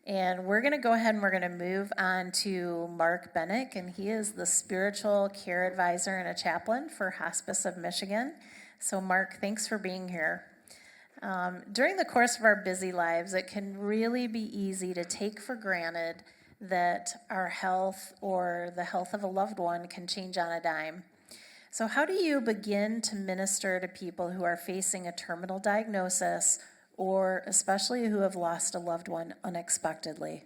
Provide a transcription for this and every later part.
And we're going to go ahead and we're going to move on to Mark Bennink, and he is the spiritual care advisor and a chaplain for Hospice of Michigan. So Mark, thanks for being here. During the course of our busy lives, it can really be easy to take for granted that our health or the health of a loved one can change on a dime. So how do you begin to minister to people who are facing a terminal diagnosis or especially who have lost a loved one unexpectedly?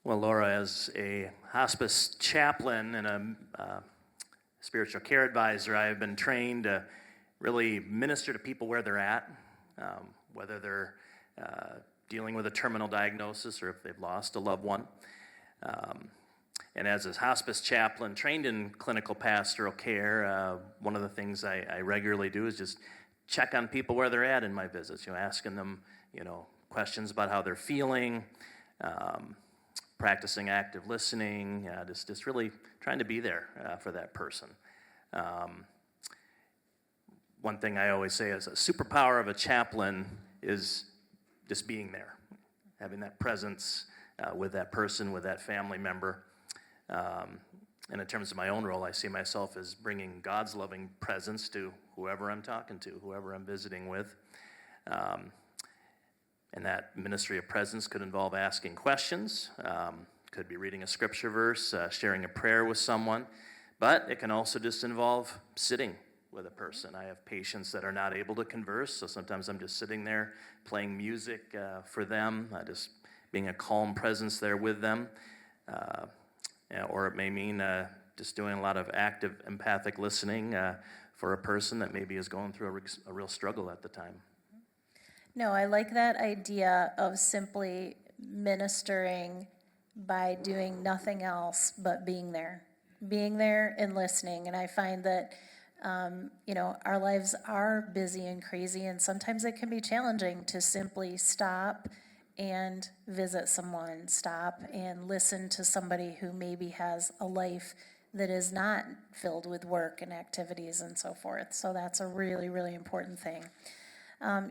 Well, Laura, as a hospice chaplain and a spiritual care advisor, I have been trained to really minister to people where they're at, whether they're dealing with a terminal diagnosis or if they've lost a loved one. And as a hospice chaplain trained in clinical pastoral care, one of the things I regularly do is just check on people where they're at in my visits, asking them, questions about how they're feeling, practicing active listening, just really trying to be there for that person. One thing I always say is a superpower of a chaplain is just being there, having that presence with that person, with that family member. And in terms of my own role, I see myself as bringing God's loving presence to whoever I'm talking to, whoever I'm visiting with. And that ministry of presence could involve asking questions, could be reading a scripture verse, sharing a prayer with someone, but it can also just involve sitting with a person. I have patients that are not able to converse, so sometimes I'm just sitting there playing music for them, just being a calm presence there with them. Or it may mean just doing a lot of active empathic listening for a person that maybe is going through a real struggle at the time. No, I like that idea of simply ministering by doing nothing else but being there and listening. And I find that, our lives are busy and crazy, and sometimes it can be challenging to simply stop and visit someone, stop and listen to somebody who maybe has a life that is not filled with work and activities and so forth. So that's a really, really important thing.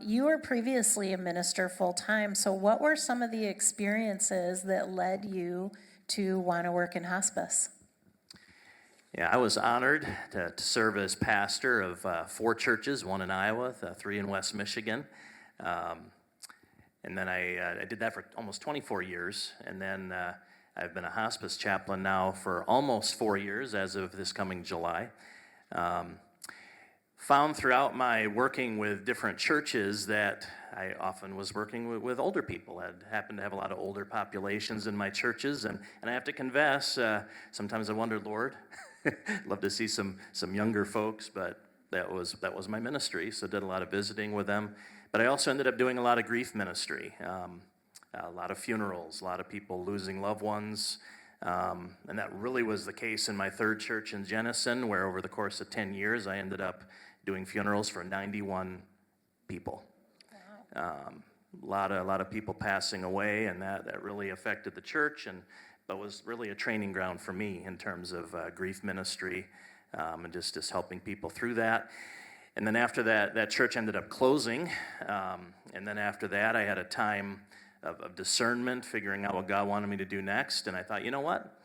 You were previously a minister full-time, so what were some of the experiences that led you to want to work in hospice? Yeah, I was honored to serve as pastor of 4 churches, 1 in Iowa, 3 in West Michigan. And then I did that for almost 24 years, and then I've been a hospice chaplain now for almost 4 years as of this coming July. Found throughout my working with different churches that I often was working with older people. I happened to have a lot of older populations in my churches, and I have to confess, sometimes I wondered, Lord, love to see some younger folks, but that was my ministry, so did a lot of visiting with them. But I also ended up doing a lot of grief ministry, a lot of funerals, a lot of people losing loved ones. And that really was the case in my 3rd church in Jenison, where over the course of 10 years, I ended up doing funerals for 91 people. Wow. A lot of people passing away, and that really affected the church, but was really a training ground for me in terms of grief ministry, and just helping people through that. And then after that church ended up closing. And then after that, I had a time of discernment, figuring out what God wanted me to do next. And I thought, you know what?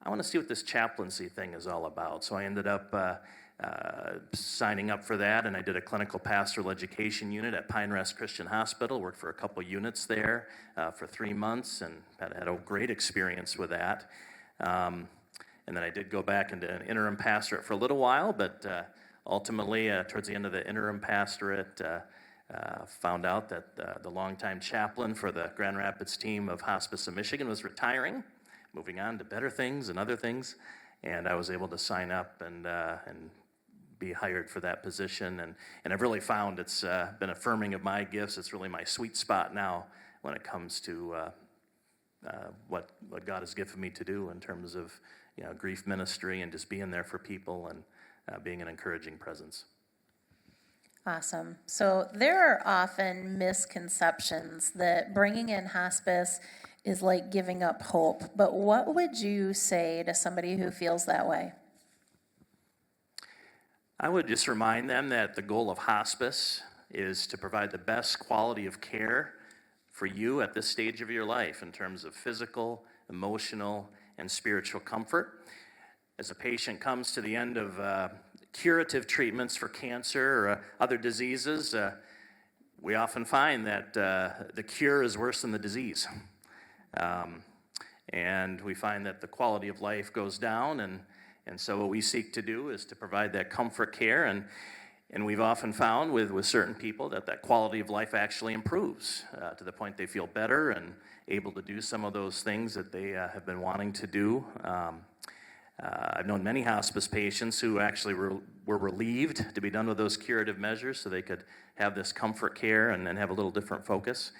I want to see what this chaplaincy thing is all about. So I ended up signing up for that, and I did a clinical pastoral education unit at Pine Rest Christian Hospital, worked for a couple units there for 3 months, and had a great experience with that. And then I did go back into an interim pastorate for a little while, but ultimately, towards the end of the interim pastorate, found out that the longtime chaplain for the Grand Rapids team of Hospice of Michigan was retiring, moving on to better things and other things, and I was able to sign up and be hired for that position. And I've really found it's been affirming of my gifts. It's really my sweet spot now when it comes to what God has given me to do in terms of grief ministry and just being there for people and being an encouraging presence. Awesome. So there are often misconceptions that bringing in hospice is like giving up hope. But what would you say to somebody who feels that way? I would just remind them that the goal of hospice is to provide the best quality of care for you at this stage of your life in terms of physical, emotional, and spiritual comfort. As a patient comes to the end of curative treatments for cancer or other diseases, we often find that the cure is worse than the disease. And we find that the quality of life goes down, and so what we seek to do is to provide that comfort care, and we've often found with certain people that quality of life actually improves to the point they feel better and able to do some of those things that they have been wanting to do. I've known many hospice patients who actually were relieved to be done with those curative measures so they could have this comfort care and then have a little different focus.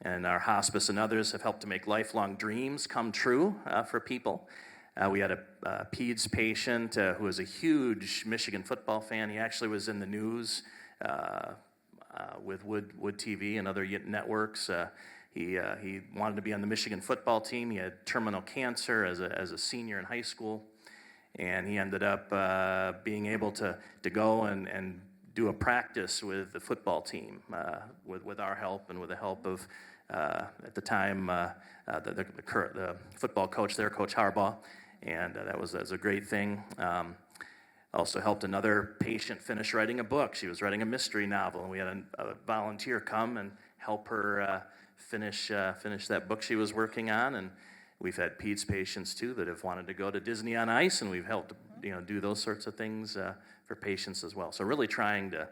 And our hospice and others have helped to make lifelong dreams come true for people. We had a PEDS patient who was a huge Michigan football fan. He actually was in the news with Wood TV and other networks. He wanted to be on the Michigan football team. He had terminal cancer as a senior in high school, and he ended up being able to go and do a practice with the football team with our help and with the help of at the time the football coach there, Coach Harbaugh, and that was a great thing. Also helped another patient finish writing a book. She was writing a mystery novel, and we had a volunteer come and help her finish that book she was working on. And we've had PEDS patients too that have wanted to go to Disney on Ice, and we've helped do those sorts of things for patients as well. So really trying to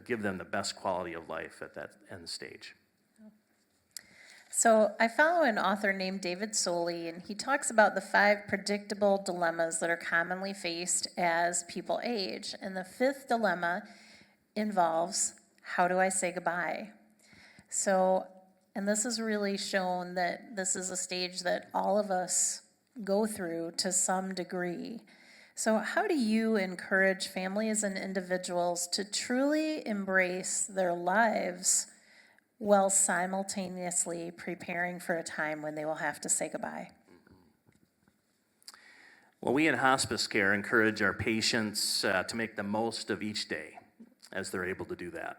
give them the best quality of life at that end stage. So I follow an author named David Soley, and he talks about the 5 predictable dilemmas that are commonly faced as people age. And the 5th dilemma involves, how do I say goodbye? So, and this has really shown that this is a stage that all of us go through to some degree. So how do you encourage families and individuals to truly embrace their lives while simultaneously preparing for a time when they will have to say goodbye? Well, we in hospice care encourage our patients to make the most of each day as they're able to do that.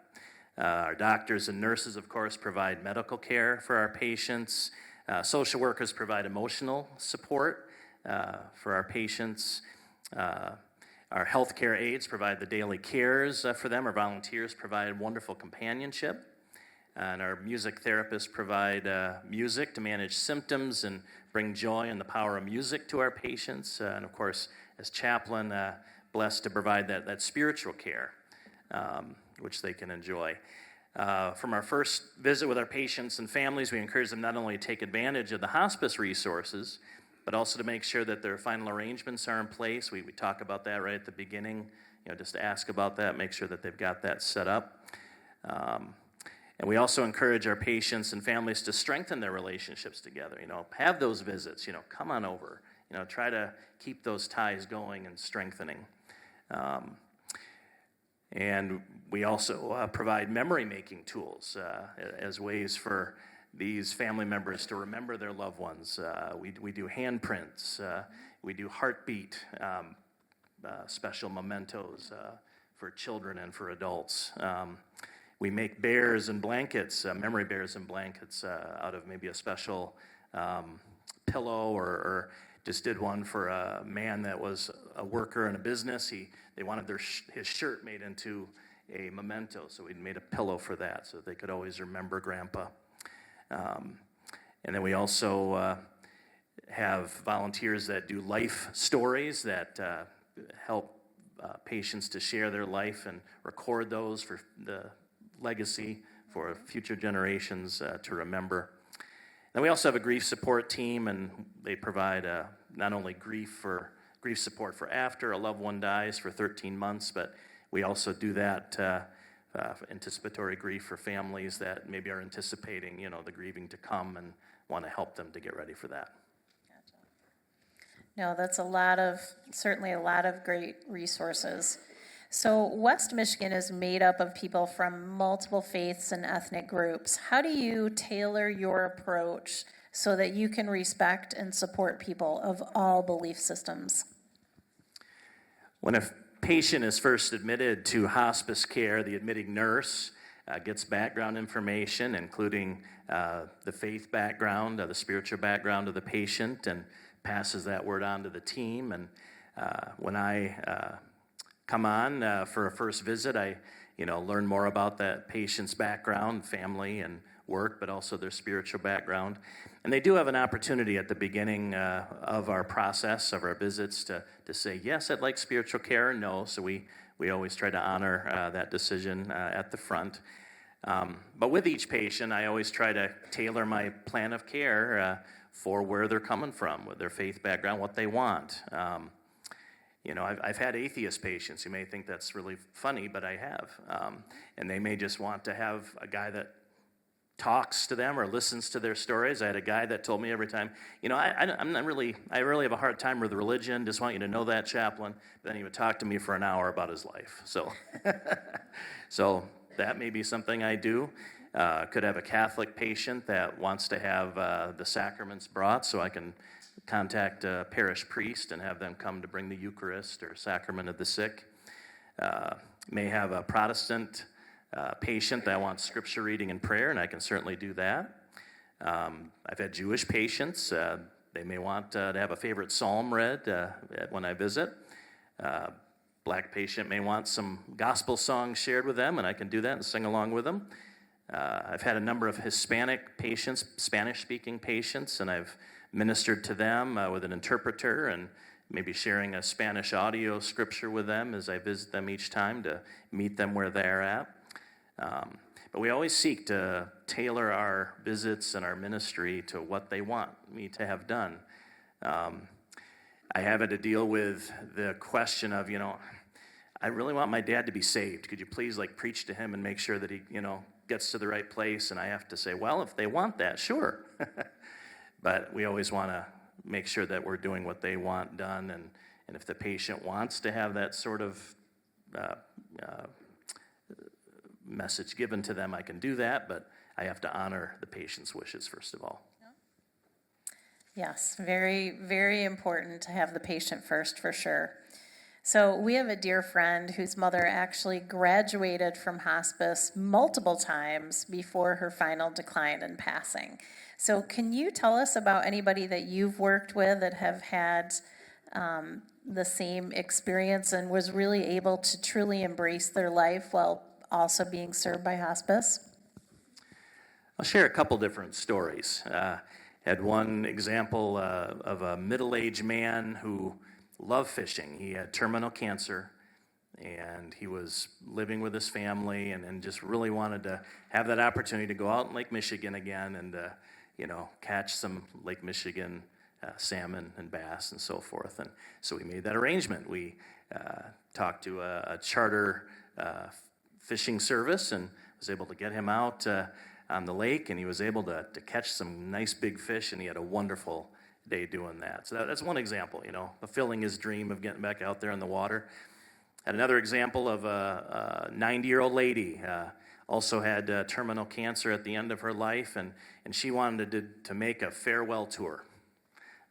Our doctors and nurses, of course, provide medical care for our patients. Social workers provide emotional support for our patients. Our healthcare aides provide the daily cares for them. Our volunteers provide wonderful companionship. And our music therapists provide music to manage symptoms and bring joy and the power of music to our patients. And of course, as chaplain, blessed to provide that spiritual care, which they can enjoy. From our first visit with our patients and families, we encourage them not only to take advantage of the hospice resources, but also to make sure that their final arrangements are in place. We talk about that right at the beginning, just to ask about that, make sure that they've got that set up. And we also encourage our patients and families to strengthen their relationships together. Have those visits. Come on over. Try to keep those ties going and strengthening. And we also provide memory-making tools as ways for these family members to remember their loved ones. We do handprints. We do heartbeat special mementos for children and for adults. We make bears and blankets, memory bears and blankets out of maybe a special pillow, or just did one for a man that was a worker in a business. They wanted his shirt made into a memento, so we made a pillow for that so they could always remember Grandpa. And then we also have volunteers that do life stories that help patients to share their life and record those for the legacy for future generations to remember. And we also have a grief support team, and they provide not only grief support for after a loved one dies for 13 months, but we also do that anticipatory grief for families that maybe are anticipating, the grieving to come and want to help them to get ready for that. No, that's certainly a lot of great resources. So West Michigan is made up of people from multiple faiths and ethnic groups. How do you tailor your approach so that you can respect and support people of all belief systems? When a patient is first admitted to hospice care, the admitting nurse gets background information, including the faith background, the spiritual background of the patient, and passes that word on to the team. And when I come on for a first visit, I learn more about that patient's background, family, and work, but also their spiritual background. And they do have an opportunity at the beginning of our process, of our visits, to say, yes, I'd like spiritual care, no. So we always try to honor that decision at the front. But with each patient, I always try to tailor my plan of care for where they're coming from, with their faith background, what they want. I've had atheist patients. You may think that's really funny, but I have. And they may just want to have a guy that talks to them or listens to their stories. I had a guy that told me every time, I really have a hard time with religion, just want you to know that, Chaplain. But then he would talk to me for an hour about his life. So, so that may be something I do. Could have a Catholic patient that wants to have the sacraments brought, so I can contact a parish priest and have them come to bring the Eucharist or sacrament of the sick. May have a Protestant patient that wants scripture reading and prayer, and I can certainly do that. I've had Jewish patients. They may want to have a favorite psalm read when I visit. Black patient may want some gospel songs shared with them, and I can do that and sing along with them. I've had a number of Hispanic patients, Spanish-speaking patients, and I've ministered to them with an interpreter and maybe sharing a Spanish audio scripture with them as I visit them each time to meet them where they're at. But we always seek to tailor our visits and our ministry to what they want me to have done. I have had to deal with the question of, I really want my dad to be saved. Could you please preach to him and make sure that he, gets to the right place? And I have to say, well, if they want that, sure. But we always want to make sure that we're doing what they want done. And if the patient wants to have that sort of message given to them, I can do that, but I have to honor the patient's wishes first of all. Yes, very, very important to have the patient first, for sure. So we have a dear friend whose mother actually graduated from hospice multiple times before her final decline and passing. So can you tell us about anybody that you've worked with that have had the same experience and was really able to truly embrace their life while also being served by hospice? I'll share a couple different stories. Had one example of a middle-aged man who loved fishing. He had terminal cancer, and he was living with his family and just really wanted to have that opportunity to go out in Lake Michigan again and, catch some Lake Michigan salmon and bass and so forth. And so we made that arrangement. We talked to a charter fishing service and was able to get him out on the lake, and he was able to catch some nice big fish, and he had a wonderful day doing that. So that's one example, fulfilling his dream of getting back out there in the water. Had another example of a 90-year-old lady, also had terminal cancer at the end of her life, and she wanted to make a farewell tour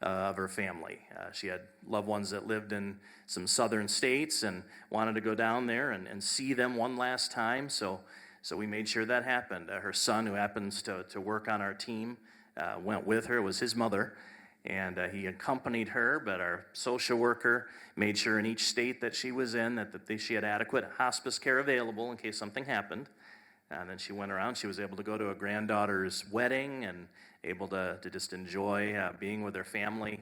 of her family. She had loved ones that lived in some southern states and wanted to go down there and see them one last time, so we made sure that happened. Her son, who happens to work on our team, went with her. It was his mother, and he accompanied her, but our social worker made sure in each state that she was in that she had adequate hospice care available in case something happened. And then she went around. She was able to go to a granddaughter's wedding and able to just enjoy being with her family.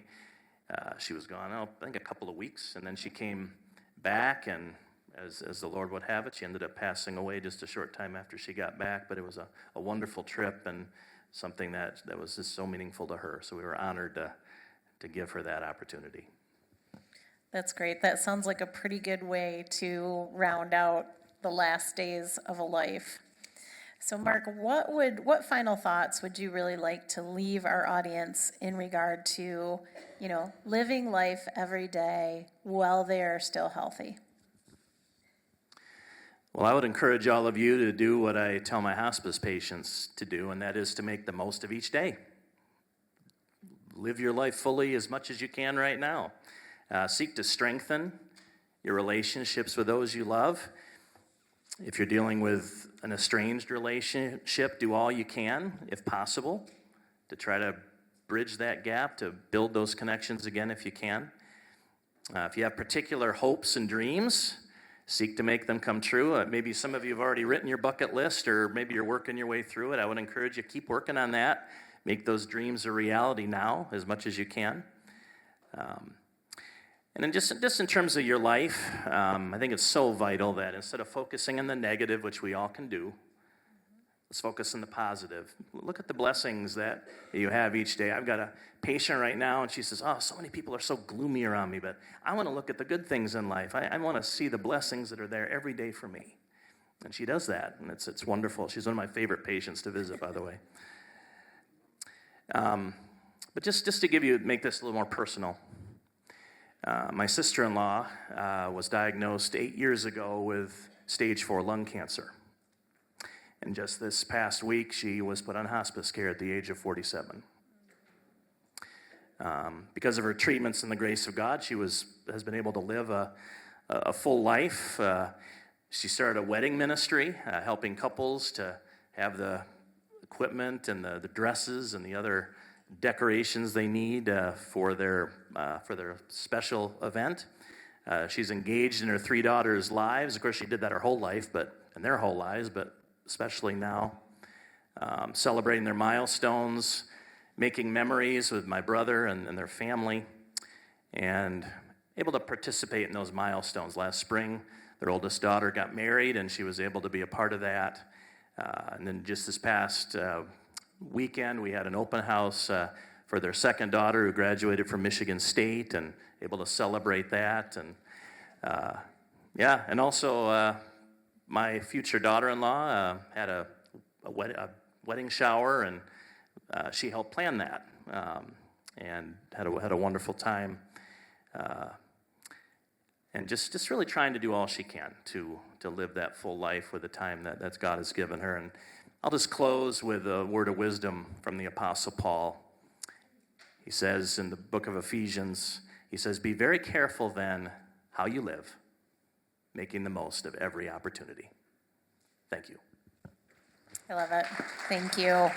She was gone, I think, a couple of weeks, and then she came back, and as the Lord would have it, she ended up passing away just a short time after she got back, but it was a wonderful trip and something that was just so meaningful to her, so we were honored to give her that opportunity. That's great. That sounds like a pretty good way to round out the last days of a life. So Mark, what final thoughts would you really like to leave our audience in regard to, living life every day while they are still healthy? Well, I would encourage all of you to do what I tell my hospice patients to do, and that is to make the most of each day. Live your life fully as much as you can right now. Seek to strengthen your relationships with those you love. If you're dealing with an estranged relationship, do all you can, if possible, to try to bridge that gap, to build those connections again if you can. If you have particular hopes and dreams, seek to make them come true. Maybe some of you have already written your bucket list, or maybe you're working your way through it. I would encourage you, keep working on that. Make those dreams a reality now as much as you can. And then just in terms of your life, I think it's so vital that instead of focusing on the negative, which we all can do, let's focus on the positive. Look at the blessings that you have each day. I've got a patient right now, and she says, oh, so many people are so gloomy around me, but I want to look at the good things in life. I want to see the blessings that are there every day for me. And she does that, and it's wonderful. She's one of my favorite patients to visit, by the way. But just to make this a little more personal, my sister-in-law was diagnosed 8 years ago with stage 4 lung cancer. And just this past week, she was put on hospice care at the age of 47. Because of her treatments and the grace of God, she has been able to live a full life. She started a wedding ministry, helping couples to have the equipment and the dresses and the other decorations they need for their special event. She's engaged in her 3 daughters' lives. Of course, she did that her whole life, and their whole lives, but especially now. Celebrating their milestones, making memories with my brother and their family, and able to participate in those milestones. Last spring, their oldest daughter got married, and she was able to be a part of that. And then just this past weekend, we had an open house for their second daughter who graduated from Michigan State, and able to celebrate that. And and also my future daughter-in-law had a wedding shower, and she helped plan that, and had a wonderful time. And just really trying to do all she can to live that full life with the time that God has given her. And I'll just close with a word of wisdom from the Apostle Paul. He says in the book of Ephesians, he says, "Be very careful then how you live, making the most of every opportunity." Thank you. I love it. Thank you.